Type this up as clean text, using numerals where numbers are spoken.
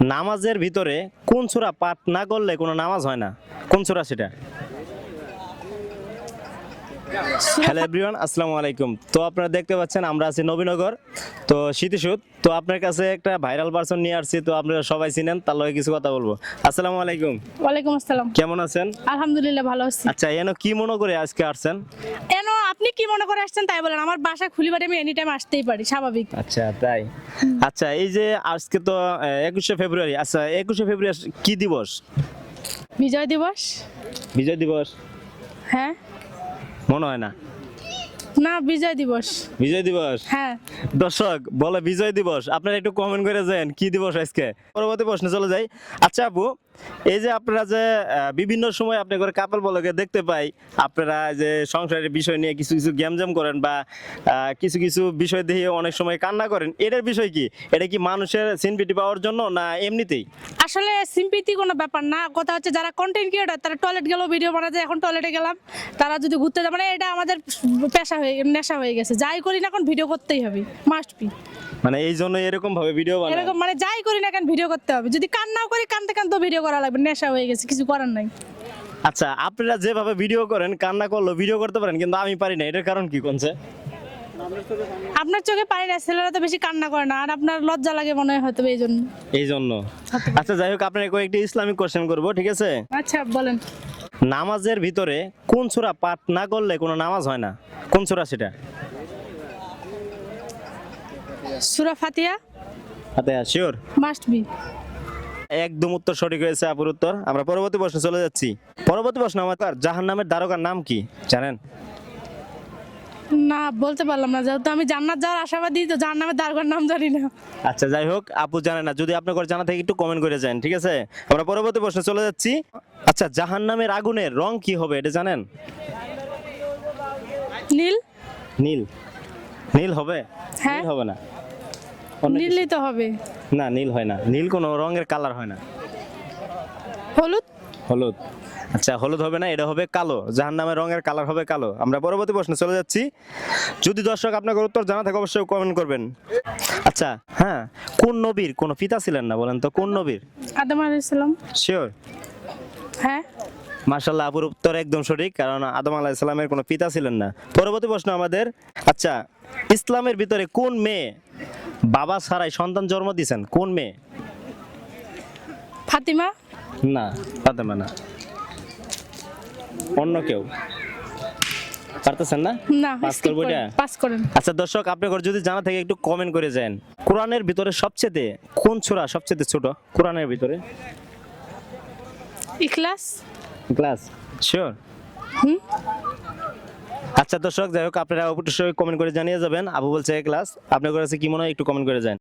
নামাজের ভিতরে কোন সূরা পাঠ না করলে কোনো নামাজ হয় না? কোন সূরা সেটা? হ্যালো এভরিওয়ান, আসসালামু আলাইকুম। তো আপনারা দেখতে পাচ্ছেন আমরা আছি নবীনগর, তো স্মৃতিসৌধ। তো আপনার কাছে একটা ভাইরাল পারসন নিয়ে আসছি, তো আপনারা সবাই চিনেন, তার লগে কিছু কথা বলবো। আসসালামু আলাইকুম। ওয়ালাইকুম আসসালাম। কেমন আছেন? আলহামদুলিল্লাহ ভালো আছি। আচ্ছা, কি মনে করে আজকে আসছেন? আপনি কি মনে করে আসছেন তাই বলেন, আমার বাসা খুলিবাড়ি, আমি এনি টাইম আসতেই পারি, স্বাভাবিক। আচ্ছা তাই। আচ্ছা, এই যে আজকে তো 21শে ফেব্রুয়ারি। আচ্ছা, 21শে ফেব্রুয়ারি কি দিবস? বিজয় দিবস। বিজয় দিবস হ্যাঁ। মনে হয় না। না, বিজয় দিবস। বিজয় দিবস। হ্যাঁ। দর্শক বলে বিজয় দিবস, আপনারা একটু কমেন্ট করে যান কি দিবস আজকে। পরবর্তী প্রশ্নে চলে যাই। আচ্ছা আপু, এই যে আপনারা যে বিভিন্ন সময় আপনি করে কাপল বলকে দেখতে পাই, আপনারা যে সংসারের বিষয় নিয়ে কিছু কিছু গ্যামজাম করেন বা কিছু কিছু বিষয় দিয়ে অনেক সময় কান্না করেন, এটার বিষয় কি? এটা কি মানুষের সিম্পিটি পাওয়ার জন্য না এমনিতেই? আসলে সিম্পিতি কোনো ব্যাপার না, কথা হচ্ছে যারা কন্টেন্ট ক্রিয়েটর তারা টয়লেট গেলেও ভিডিও বানায়, যে এখন টয়লেটে গেলাম, তারা যদি ঘুরতে যায়, মানে এটা আমাদের পেশা হয়ে নেশা হয়ে গেছে, যাই করি না এখন ভিডিও করতেই হবে, মাস্ট বি। মানে এই জন্য এরকম ভাবে ভিডিও বানায়? এরকম মানে যাই করি না কেন ভিডিও করতে হবে, যদি কান্নাও করি কানতে কানতে ভিডিও করা লাগবে, নেশা হয়ে গেছে, কিছু করার নাই। আচ্ছা, আপনারা যেভাবে ভিডিও করেন, কান্না করলো ভিডিও করতে পারেন, কিন্তু আমি পারি না, এটার কারণ কি কোনছে? আপনার চোখে পানি না, ছেলেরা তো বেশি কান্না করে না, আর আপনার লজ্জা লাগে মনে হয় হয়তো এই জন্য। এই জন্য। আচ্ছা যাই হোক, আপনার কয়েকটি ইসলামিক কোশ্চেন করবো, ঠিক আছে? আচ্ছা বলেন। নামাজের ভিতরে কোন সূরা পাঠ না করলে কোনো নামাজ হয় না? কোন সূরা সেটা? সূরা ফাতিহা। আচ্ছা শিওর? Must be. একদম উত্তর সঠিক হয়েছে আপুর উত্তর। আমরা পরবর্তী প্রশ্নে চলে যাচ্ছি। পরবর্তী প্রশ্ন আমাদের, জাহান্নামের দ্বারকার নাম কি জানেন? না, বলতে পারলাম না, যেহেতু আমি জান্নাত যাওয়ার আশাবাদী, তো জাহান্নামের দ্বারকার নাম জানি না। আচ্ছা যাই হোক, আপু জানে না, যদি আপনার জানা থাকে একটু কমেন্ট করে যান, ঠিক আছে? আমরা পরবর্তী প্রশ্নে চলে যাচ্ছি। আচ্ছা, জাহান্নামের আগুনের রং কি হবে এটা জানেন? নীল। নীল। নীল হবে? হ্যাঁ। নীল হবে না, অন্য কিছু। নীলই তো হবে। না, নীল হয় না, নীল কোনো রঙের কালার হয় না। হলুদ। হলুদ? আচ্ছা, হলুদ হবে না, এটা হবে কালো। জাহান্নামের রঙের কালার হবে কালো। আমরা পরবর্তী প্রশ্নে চলে যাচ্ছি। যদি দর্শক আপনার উত্তর জানা থাকে অবশ্যই কমেন্ট করবেন। আচ্ছা হ্যাঁ, কোন নবীর কোনো পিতা ছিলেন না বলেন তো? কোন নবীর? আদম আলাইহিস সালাম। শিওর? হ্যাঁ। মাশাআল্লাহ, আপুর উত্তর একদম সঠিক, কারণ আদম আলাইহিস সালামের কোনো পিতা ছিলেন না। পরবর্তী প্রশ্ন আমাদের। আচ্ছা, ইসলামের ভিতরে কোন মেয়ে বাবা ছাড়াই সন্তান জন্ম দিয়েছেন? কোন মেয়ে? ফাতিমা। না, ফাতেমা না, অন্য কেউ। পারতেছেন না? না, পাস skip করবো করেন, এটা? পাস করেন। আচ্ছা দর্শক, আপনার যদি জানা থাকে একটু কমেন্ট করে যান। কোরআনের ভিতরে সবচেয়ে কোন সূরা সবচেয়ে ছোট কোরআনের ভিতরে? ইখলাস। ক্লাস? শিওর? হুম। আচ্ছা দর্শক, যাই হোক, আপনারা অবশ্যই কমেন্ট করে জানিয়ে যাবেন। আবু বলছে ক্লাস, আপনার কাছে কি মনে হয় একটু কমেন্ট করে যান।